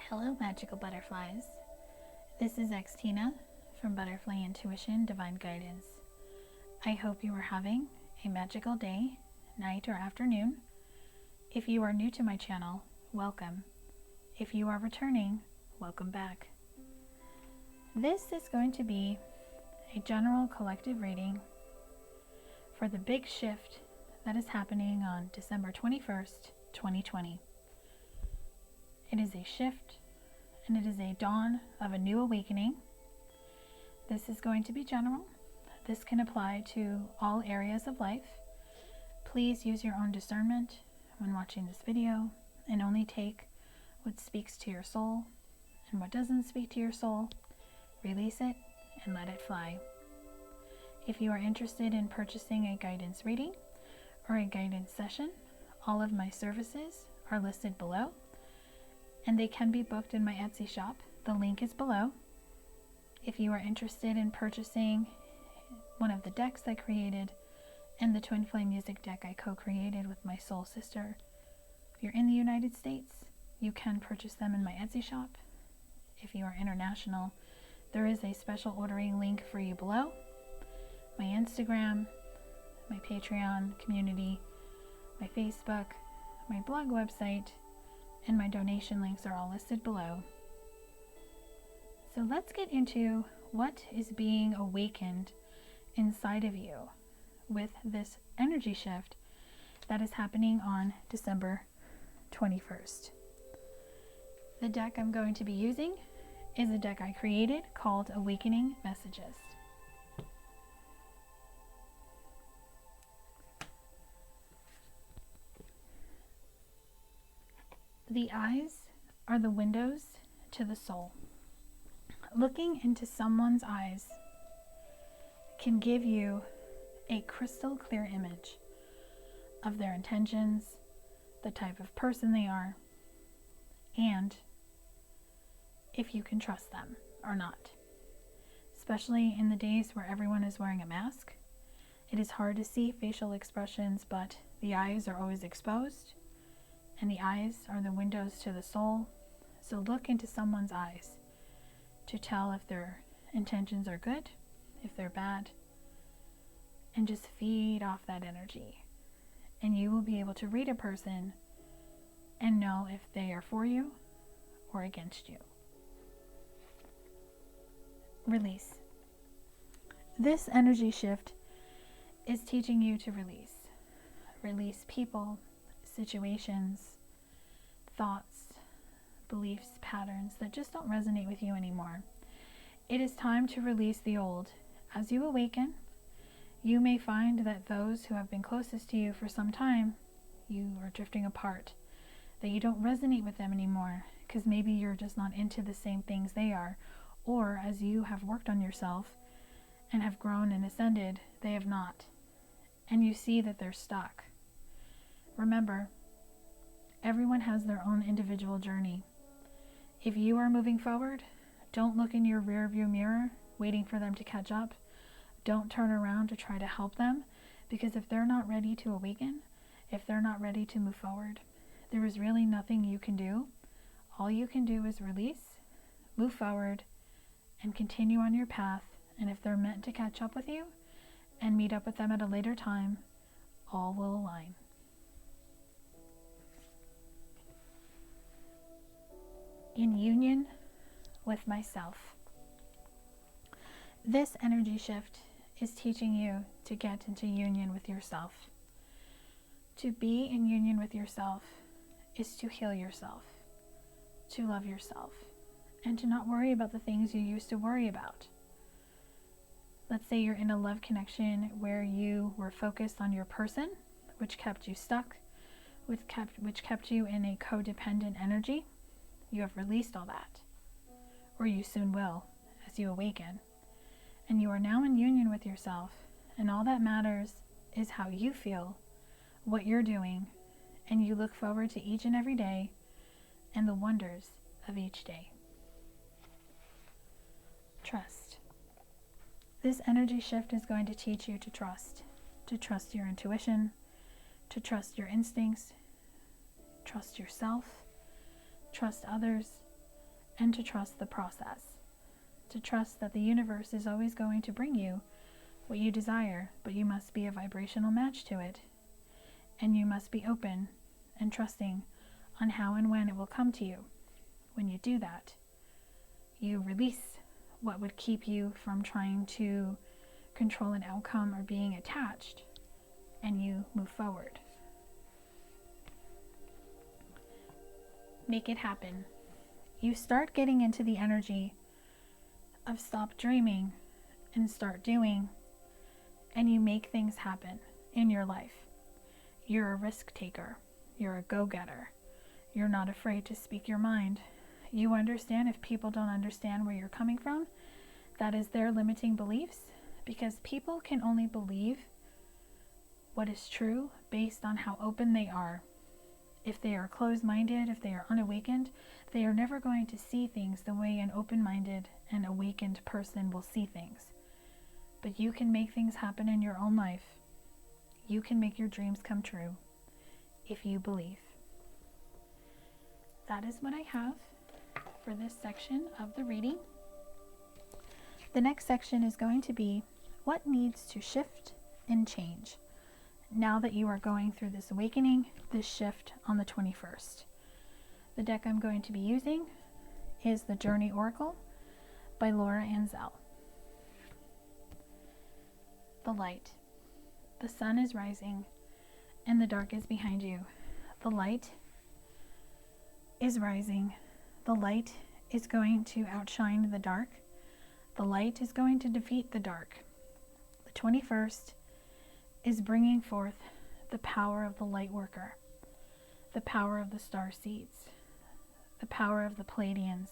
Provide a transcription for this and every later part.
Hello, magical butterflies. This is Tina from Butterfly Intuition Divine Guidance. I hope you are having a magical day, night, or afternoon. If you are new to my channel, welcome. If you are returning, welcome back. This is going to be a general collective reading for the big shift that is happening on December 21st, 2020. It is a shift and it is a dawn of a new awakening. This is going to be general. This can apply to all areas of life. Please use your own discernment when watching this video and only take what speaks to your soul, and what doesn't speak to your soul, release it and let it fly. If you are interested in purchasing a guidance reading or a guidance session, all of my services are listed below, and they can be booked in my Etsy shop. The link is below. If you are interested in purchasing one of the decks I created and the Twin Flame music deck I co-created with my soul sister, if you're in the United States, you can purchase them in my Etsy shop. If you are international, there is a special ordering link for you below. My Instagram, my Patreon community, my Facebook, my blog website, and my donation links are all listed below. So let's get into what is being awakened inside of you with this energy shift that is happening on December 21st. The deck I'm going to be using is a deck I created called Awakening Messages. The eyes are the windows to the soul. Looking into someone's eyes can give you a crystal clear image of their intentions, the type of person they are, and if you can trust them or not. Especially in the days where everyone is wearing a mask, it is hard to see facial expressions, but the eyes are always exposed. And the eyes are the windows to the soul. So look into someone's eyes to tell if their intentions are good, if they're bad, and just feed off that energy. And you will be able to read a person and know if they are for you or against you. Release. This energy shift is teaching you to release. Release people, situations, thoughts, beliefs, patterns that just don't resonate with you anymore. It is time to release the old. As you awaken, you may find that those who have been closest to you for some time, you are drifting apart, that you don't resonate with them anymore because maybe you're just not into the same things they are, or as you have worked on yourself and have grown and ascended, they have not, and you see that they're stuck. Remember, everyone has their own individual journey. If you are moving forward, don't look in your rear view mirror waiting for them to catch up. Don't turn around to try to help them, because if they're not ready to awaken, if they're not ready to move forward, there is really nothing you can do. All you can do is release, move forward, and continue on your path. And if they're meant to catch up with you and meet up with them at a later time, all will align. In union with myself. This energy shift is teaching you to get into union with yourself. To be in union with yourself is to heal yourself, to love yourself, and to not worry about the things you used to worry about. Let's say you're in a love connection where you were focused on your person, which kept you stuck, which kept you in a codependent energy. You have released all that, or you soon will as you awaken. And you are now in union with yourself, and all that matters is how you feel, what you're doing, and you look forward to each and every day and the wonders of each day. Trust. This energy shift is going to teach you to trust your intuition, to trust your instincts, trust yourself, trust others, and to trust the process. To trust that the universe is always going to bring you what you desire, but you must be a vibrational match to it. And you must be open and trusting on how and when it will come to you. When you do that, you release what would keep you from trying to control an outcome or being attached, and you move forward. Make it happen. You start getting into the energy of stop dreaming and start doing, and you make things happen in your life. You're a risk taker. You're a go-getter. You're not afraid to speak your mind. You understand if people don't understand where you're coming from, that is their limiting beliefs, because people can only believe what is true based on how open they are. If they are closed-minded, if they are unawakened, they are never going to see things the way an open-minded and awakened person will see things. But you can make things happen in your own life. You can make your dreams come true if you believe. That is what I have for this section of the reading. The next section is going to be what needs to shift and change now that you are going through this awakening, this shift on the 21st. The deck I'm going to be using is the Journey Oracle by Ansell. The light. The sun is rising and the dark is behind you. The light is rising. The light is going to outshine the dark. The light is going to defeat the dark. The 21st is bringing forth the power of the light worker, the power of the star seeds, the power of the Pleiadians,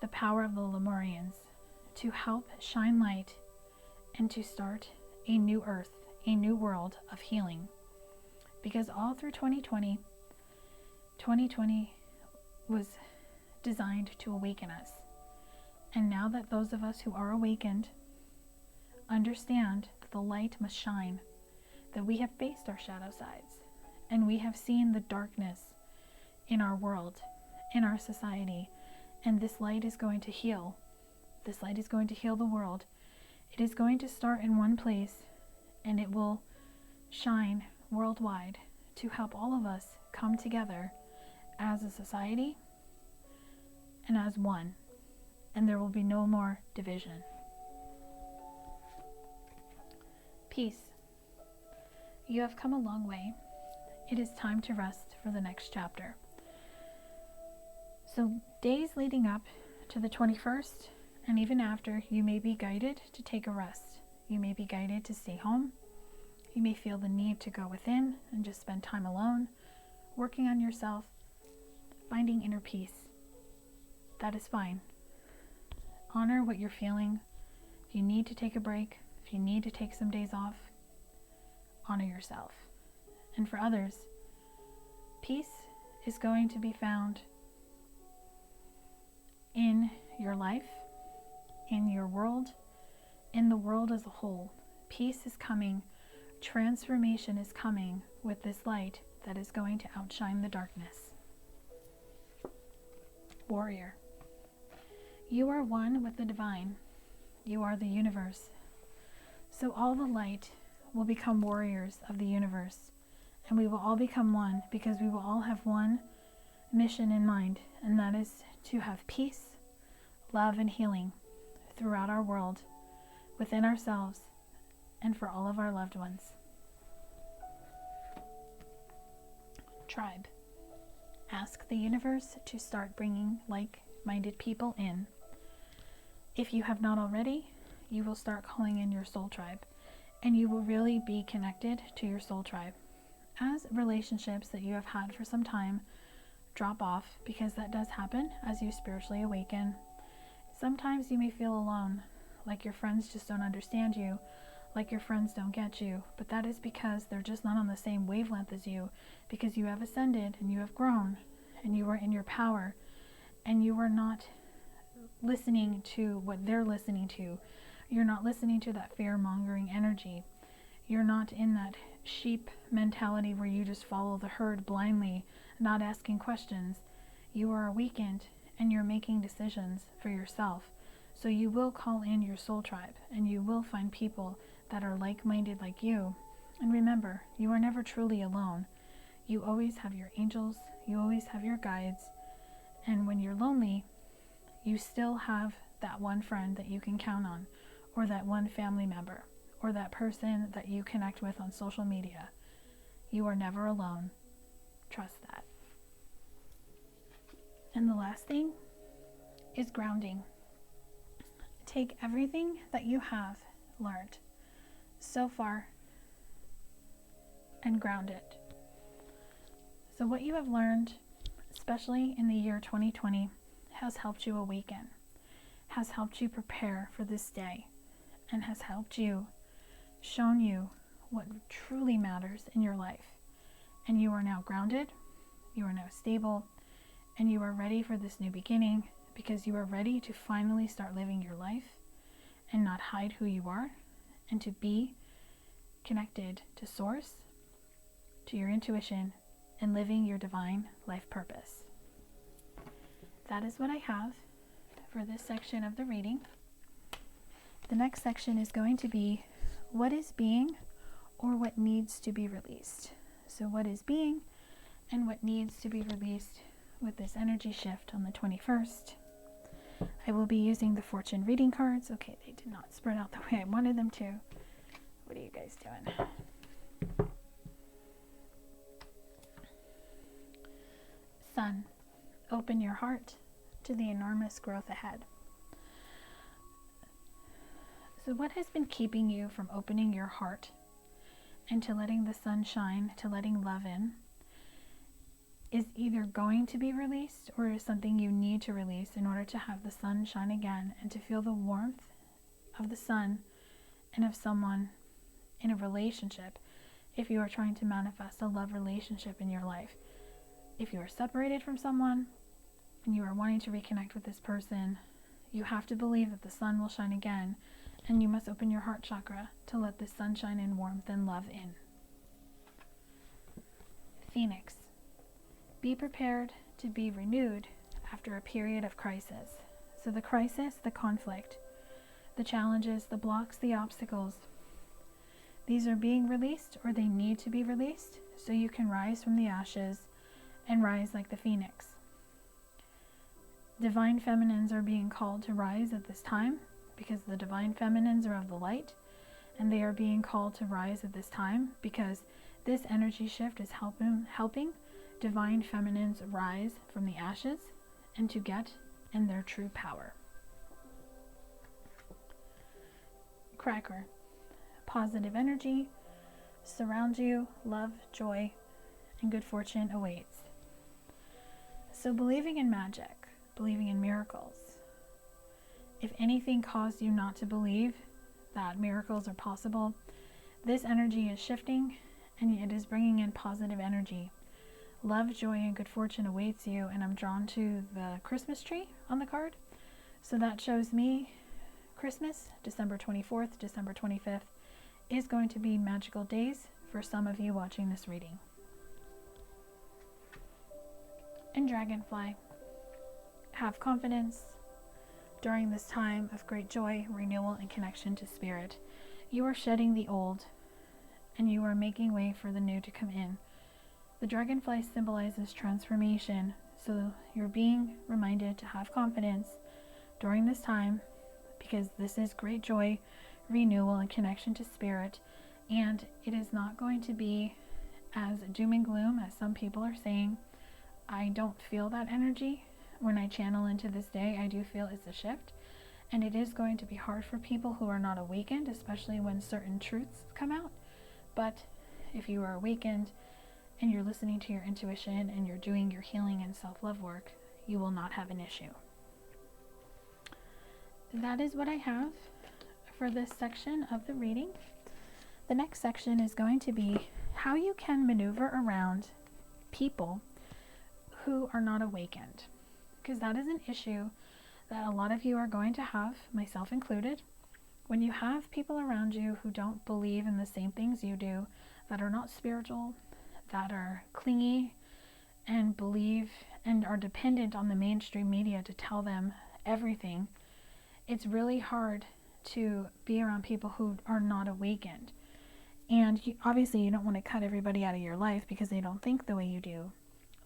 the power of the Lemurians, to help shine light and to start a new earth, a new world of healing. Because all through 2020 was designed to awaken us. And now that those of us who are awakened understand that the light must shine, that we have faced our shadow sides, and we have seen the darkness in our world, in our society, and this light is going to heal. This light is going to heal the world. It is going to start in one place, and it will shine worldwide to help all of us come together as a society and as one, and there will be no more division. Peace. You have come a long way. It is time to rest for the next chapter. So days leading up to the 21st and even after, you may be guided to take a rest. You may be guided to stay home. You may feel the need to go within and just spend time alone, working on yourself, finding inner peace. That is fine. Honor what you're feeling. If you need to take a break, if you need to take some days off, honor yourself. And for others, peace is going to be found in your life, in your world, in the world as a whole. Peace is coming. Transformation is coming with this light that is going to outshine the darkness. Warrior. You are one with the divine. You are the universe. So all the light will become warriors of the universe, and we will all become one, because we will all have one mission in mind, and that is to have peace, love, and healing throughout our world, within ourselves, and for all of our loved ones. Tribe. Ask the universe to start bringing like-minded people in. If you have not already, you will start calling in your soul tribe, and you will really be connected to your soul tribe. As relationships that you have had for some time drop off, because that does happen as you spiritually awaken, sometimes you may feel alone, like your friends just don't understand you, like your friends don't get you, but that is because they're just not on the same wavelength as you, because you have ascended and you have grown and you are in your power, and you are not listening to what they're listening to. You're not listening to that fear-mongering energy. You're not in that sheep mentality where you just follow the herd blindly, not asking questions. You are awakened and you're making decisions for yourself. So you will call in your soul tribe, and you will find people that are like-minded like you. And remember, you are never truly alone. You always have your angels, you always have your guides, and when you're lonely, you still have that one friend that you can count on, or that one family member, or that person that you connect with on social media. You are never alone. Trust that. And the last thing is grounding. Take everything that you have learned so far and ground it. So what you have learned, especially in the year 2020, has helped you awaken, has helped you prepare for this day, and has helped you, shown you what truly matters in your life. And you are now grounded, you are now stable, and you are ready for this new beginning, because you are ready to finally start living your life and not hide who you are, and to be connected to Source, to your intuition, and living your divine life purpose. That is what I have for this section of the reading. The next section is going to be what is being or what needs to be released. So what is being and what needs to be released with this energy shift on the 21st. I will be using the fortune reading cards. Okay, they did not spread out the way I wanted them to. What are you guys doing? Sun, open your heart to the enormous growth ahead. So what has been keeping you from opening your heart and to letting the sun shine, to letting love in, is either going to be released or is something you need to release in order to have the sun shine again and to feel the warmth of the sun and of someone in a relationship. If you are trying to manifest a love relationship in your life, if you are separated from someone and you are wanting to reconnect with this person, you have to believe that the sun will shine again, and you must open your heart chakra to let the sunshine and warmth and love in. Phoenix, be prepared to be renewed after a period of crisis. So the crisis, the conflict, the challenges, the blocks, the obstacles, these are being released, or they need to be released, so you can rise from the ashes and rise like the phoenix. Divine feminines are being called to rise at this time, because the divine feminines are of the light, and they are being called to rise at this time because this energy shift is helping divine feminines rise from the ashes and to get in their true power. Cracker, positive energy surrounds you, love, joy, and good fortune awaits. So believing in magic, believing in miracles, if anything caused you not to believe that miracles are possible, this energy is shifting and it is bringing in positive energy. Love, joy, and good fortune awaits you, and I'm drawn to the Christmas tree on the card. So that shows me Christmas, December 24th, December 25th, is going to be magical days for some of you watching this reading. And Dragonfly, have confidence. During this time of great joy, renewal, and connection to spirit, you are shedding the old and you are making way for the new to come in. The dragonfly symbolizes transformation, so you're being reminded to have confidence during this time, because this is great joy, renewal, and connection to spirit, and it is not going to be as doom and gloom as some people are saying. I don't feel that energy. When I channel into this day, I do feel it's a shift, and it is going to be hard for people who are not awakened, especially when certain truths come out. But if you are awakened and you're listening to your intuition and you're doing your healing and self-love work, you will not have an issue. That is what I have for this section of the reading. The next section is going to be how you can maneuver around people who are not awakened, because that is an issue that a lot of you are going to have, myself included. When you have people around you who don't believe in the same things you do, that are not spiritual, that are clingy, and believe and are dependent on the mainstream media to tell them everything, it's really hard to be around people who are not awakened. And obviously you don't want to cut everybody out of your life because they don't think the way you do.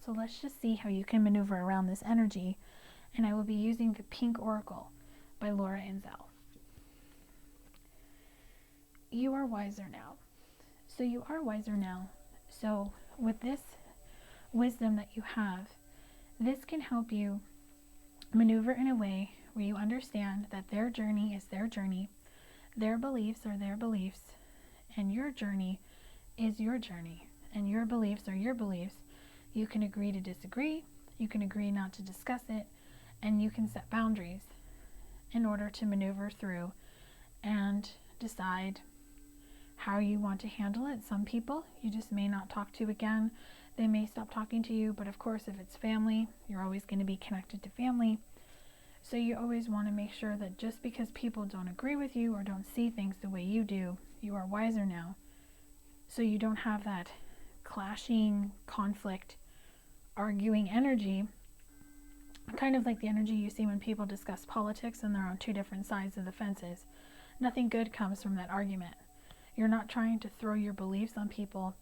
So let's just see how you can maneuver around this energy. And I will be using the Pink Oracle by Laura Ansell. You are wiser now. So you are wiser now. So with this wisdom that you have, this can help you maneuver in a way where you understand that their journey is their journey, their beliefs are their beliefs, and your journey is your journey, and your beliefs are your beliefs. You can agree to disagree, you can agree not to discuss it, and you can set boundaries in order to maneuver through and decide how you want to handle it. Some people you just may not talk to again. They may stop talking to you, but of course if it's family, you're always going to be connected to family. So you always want to make sure that just because people don't agree with you or don't see things the way you do, you are wiser now. So you don't have that clashing, conflict, arguing energy, kind of like the energy you see when people discuss politics and they're on two different sides of the fences. Nothing good comes from that argument. You're not trying to throw your beliefs on people.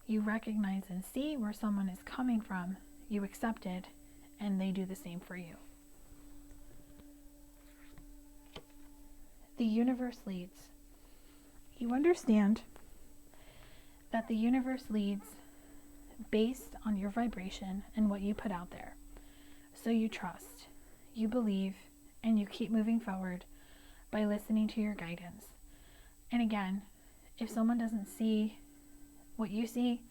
You recognize and see where someone is coming from. You accept it, and they do the same for you. The universe leads. You understand that the universe leads based on your vibration and what you put out there. So you trust, you believe, and you keep moving forward by listening to your guidance. And again, if someone doesn't see what you see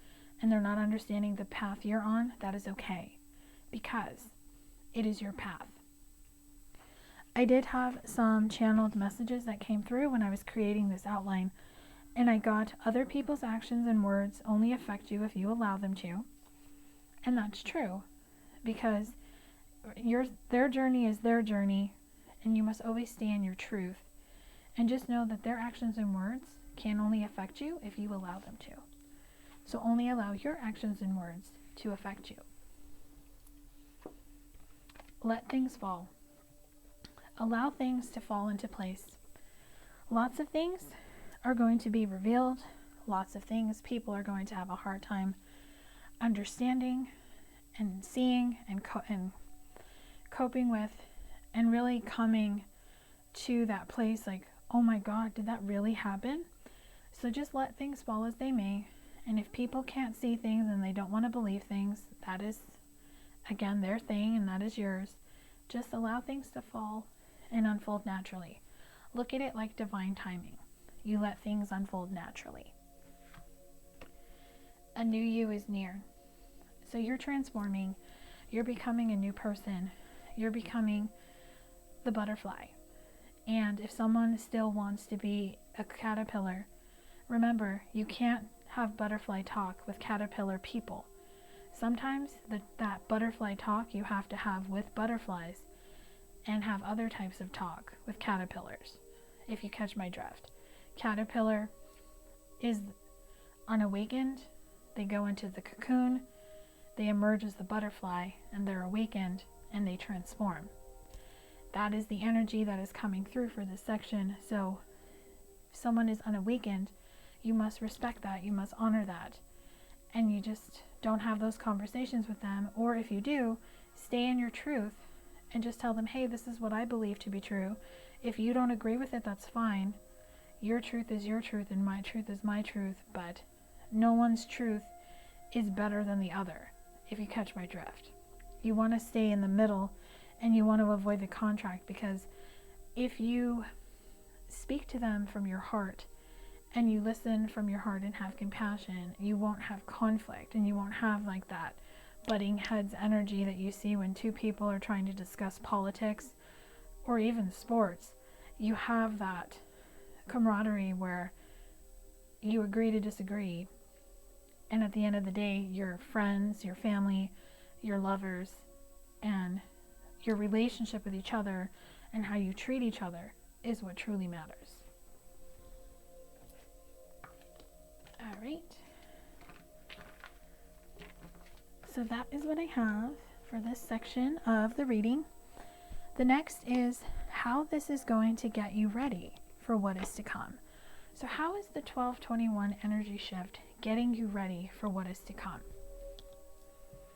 and they're not understanding the path you're on, that is okay, because it is your path. I did have some channeled messages that came through when I was creating this outline, and I got other people's actions and words only affect you if you allow them to. And that's true, because their journey is their journey, and you must always stay in your truth. And just know that their actions and words can only affect you if you allow them to. So only allow your actions and words to affect you. Let things fall. Allow things to fall into place. Lots of things are going to be revealed. Lots of things people are going to have a hard time understanding and seeing and coping with, and really coming to that place like, oh my God, did that really happen? So just let things fall as they may. And if people can't see things and they don't want to believe things, that is, again, their thing and that is yours. Just allow things to fall and unfold naturally. Look at it like divine timing. You let things unfold naturally. A new you is near. So you're transforming. You're becoming a new person. You're becoming the butterfly. And if someone still wants to be a caterpillar, remember, you can't have butterfly talk with caterpillar people. Sometimes that butterfly talk you have to have with butterflies and have other types of talk with caterpillars, if you catch my drift. Caterpillar is unawakened. They go into the cocoon. They emerge as the butterfly, and they're awakened, and they transform. That is the energy that is coming through for this section. So if someone is unawakened, you must respect that. You must honor that. And you just don't have those conversations with them. Or if you do, stay in your truth and just tell them, hey, this is what I believe to be true. If you don't agree with it, that's fine. Your truth is your truth and my truth is my truth. But no one's truth is better than the other, if you catch my drift. You want to stay in the middle, and you want to avoid the contract, because if you speak to them from your heart and you listen from your heart and have compassion, you won't have conflict, and you won't have like that butting heads energy that you see when two people are trying to discuss politics or even sports. You have that camaraderie where you agree to disagree, and at the end of the day, your friends, your family, your lovers, and your relationship with each other and how you treat each other is what truly matters. All right. So that is what I have for this section of the reading. The next is how this is going to get you ready for what is to come. So how is the 1221 energy shift getting you ready for what is to come?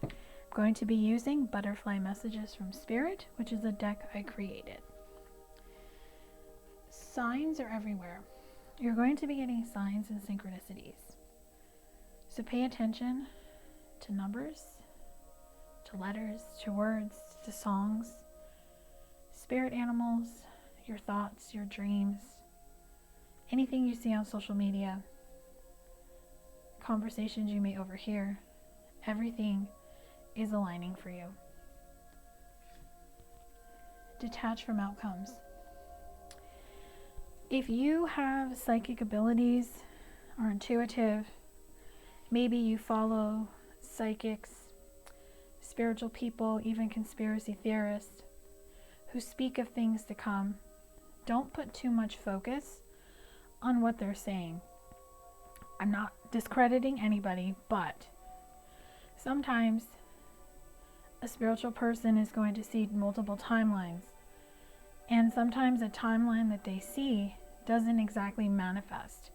I'm going to be using Butterfly Messages from Spirit, which is a deck I created. Signs are everywhere. You're going to be getting signs and synchronicities. So pay attention to numbers, to letters, to words, to songs, spirit animals, your thoughts, your dreams, anything you see on social media, conversations you may overhear. Everything is aligning for you. Detach from outcomes. If you have psychic abilities or intuitive, maybe you follow psychics, spiritual people, even conspiracy theorists who speak of things to come, don't put too much focus on what they're saying. I'm not discrediting anybody, but sometimes a spiritual person is going to see multiple timelines, and sometimes a timeline that they see doesn't exactly manifest.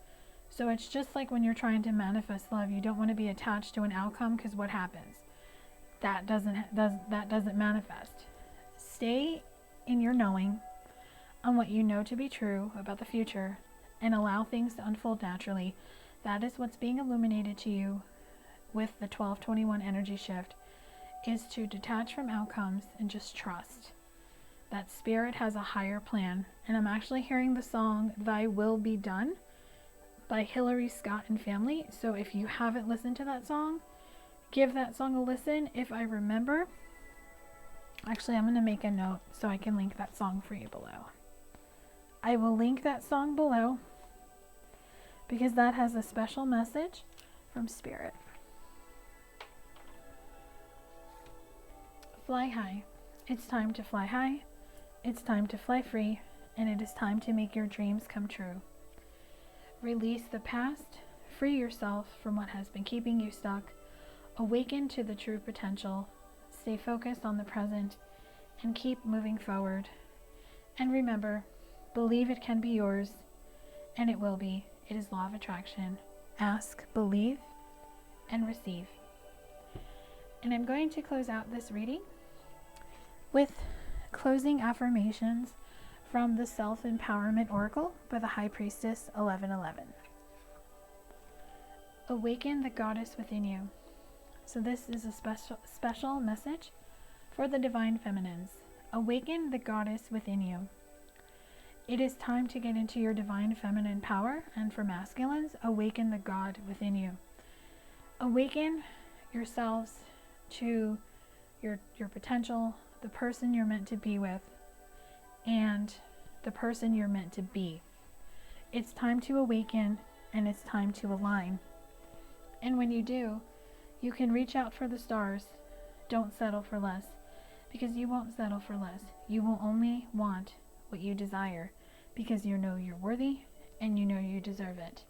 So it's just like when you're trying to manifest love, you don't want to be attached to an outcome, because what happens? That doesn't manifest. Stay in your knowing on what you know to be true about the future and allow things to unfold naturally. That is what's being illuminated to you with the 1221 energy shift, is to detach from outcomes and just trust that Spirit has a higher plan. And I'm actually hearing the song Thy Will Be Done by Hillary Scott and Family. So if you haven't listened to that song, give that song a listen. If I remember, actually I'm going to make a note so I can link that song for you below. I will link that song below because that has a special message from Spirit. Fly high. It's time to fly high. It's time to fly free, and it is time to make your dreams come true. Release the past, free yourself from what has been keeping you stuck, awaken to the true potential, stay focused on the present, and keep moving forward. And remember, believe it can be yours, and it will be. It is law of attraction. Ask, believe, and receive. And I'm going to close out this reading with closing affirmations from the Self-Empowerment Oracle by the High Priestess 1111. Awaken the goddess within you. So this is a special message for the divine feminines. Awaken the goddess within you. It is time to get into your divine feminine power, and for masculines, awaken the God within you. Awaken yourselves to your potential, the person you're meant to be with, and the person you're meant to be. It's time to awaken, and it's time to align. And when you do, you can reach out for the stars. Don't settle for less, because you won't settle for less. You will only want what you desire, because you know you're worthy and you know you deserve it.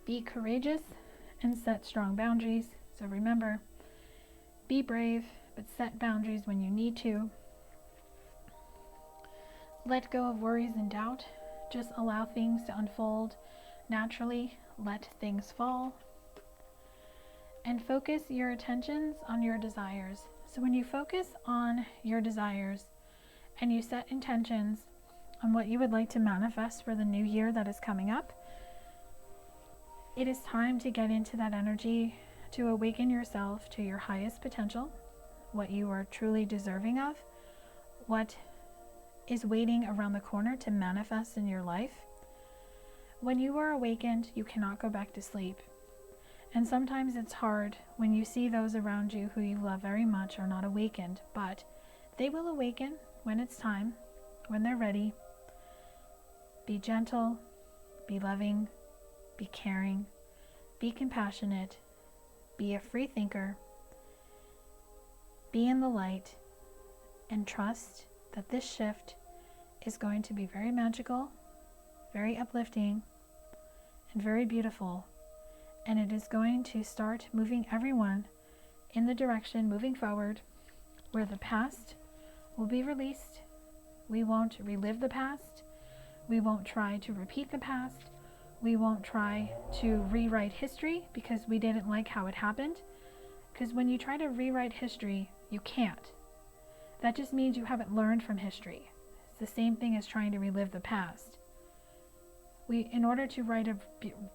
Be courageous and set strong boundaries. So remember, be brave, but set boundaries when you need to. Let go of worries and doubt. Just allow things to unfold naturally. Let things fall. And focus your attentions on your desires. So when you focus on your desires and you set intentions on what you would like to manifest for the new year that is coming up, it is time to get into that energy to awaken yourself to your highest potential, what you are truly deserving of, what is waiting around the corner to manifest in your life. When you are awakened, you cannot go back to sleep. And sometimes it's hard when you see those around you who you love very much are not awakened, but they will awaken when it's time, when they're ready. Be gentle, be loving, be caring, be compassionate, be a free thinker, be in the light, and trust that this shift is going to be very magical, very uplifting, and very beautiful. And it is going to start moving everyone in the direction moving forward where the past will be released. We won't relive the past. We won't try to repeat the past. We won't try to rewrite history because we didn't like how it happened. Because when you try to rewrite history, you can't. That just means you haven't learned from history. It's the same thing as trying to relive the past. In order to write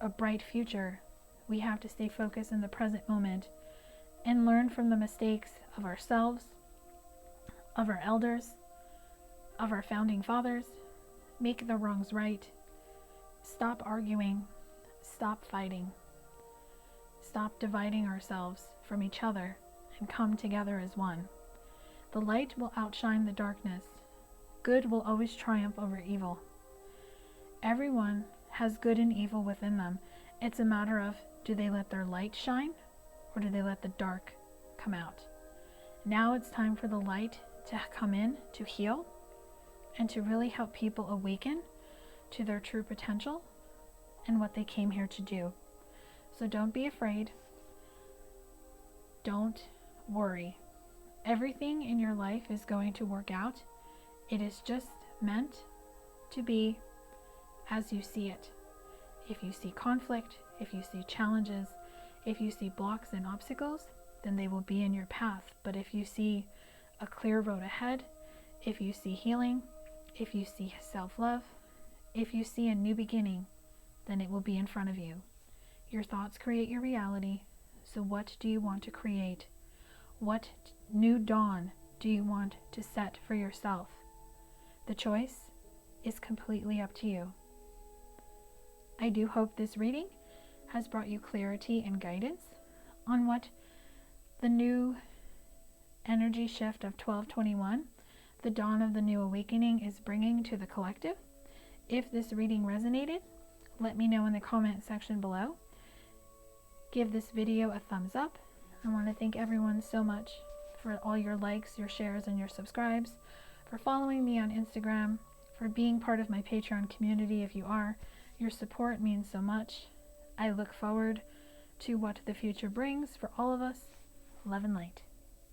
a bright future, we have to stay focused in the present moment and learn from the mistakes of ourselves, of our elders, of our founding fathers, make the wrongs right, stop arguing, stop fighting, stop dividing ourselves from each other, and come together as one. The light will outshine the darkness. Good will always triumph over evil. Everyone has good and evil within them. It's a matter of, do they let their light shine or do they let the dark come out? Now it's time for the light to come in to heal and to really help people awaken to their true potential and what they came here to do. So don't be afraid. Don't worry. Everything in your life is going to work out. It is just meant to be as you see it. If you see conflict, if you see challenges, if you see blocks and obstacles, then they will be in your path. But if you see a clear road ahead, if you see healing, if you see self-love, if you see a new beginning, then it will be in front of you. Your thoughts create your reality. So what do you want to create? What new dawn do you want to set for yourself? The choice is completely up to you. I do hope this reading has brought you clarity and guidance on what the new energy shift of 12/21, the dawn of the new awakening, is bringing to the collective. If this reading resonated, let me know in the comment section below. Give this video a thumbs up. I want to thank everyone so much for all your likes, your shares, and your subscribes, for following me on Instagram, for being part of my Patreon community if you are. Your support means so much. I look forward to what the future brings for all of us. Love and light.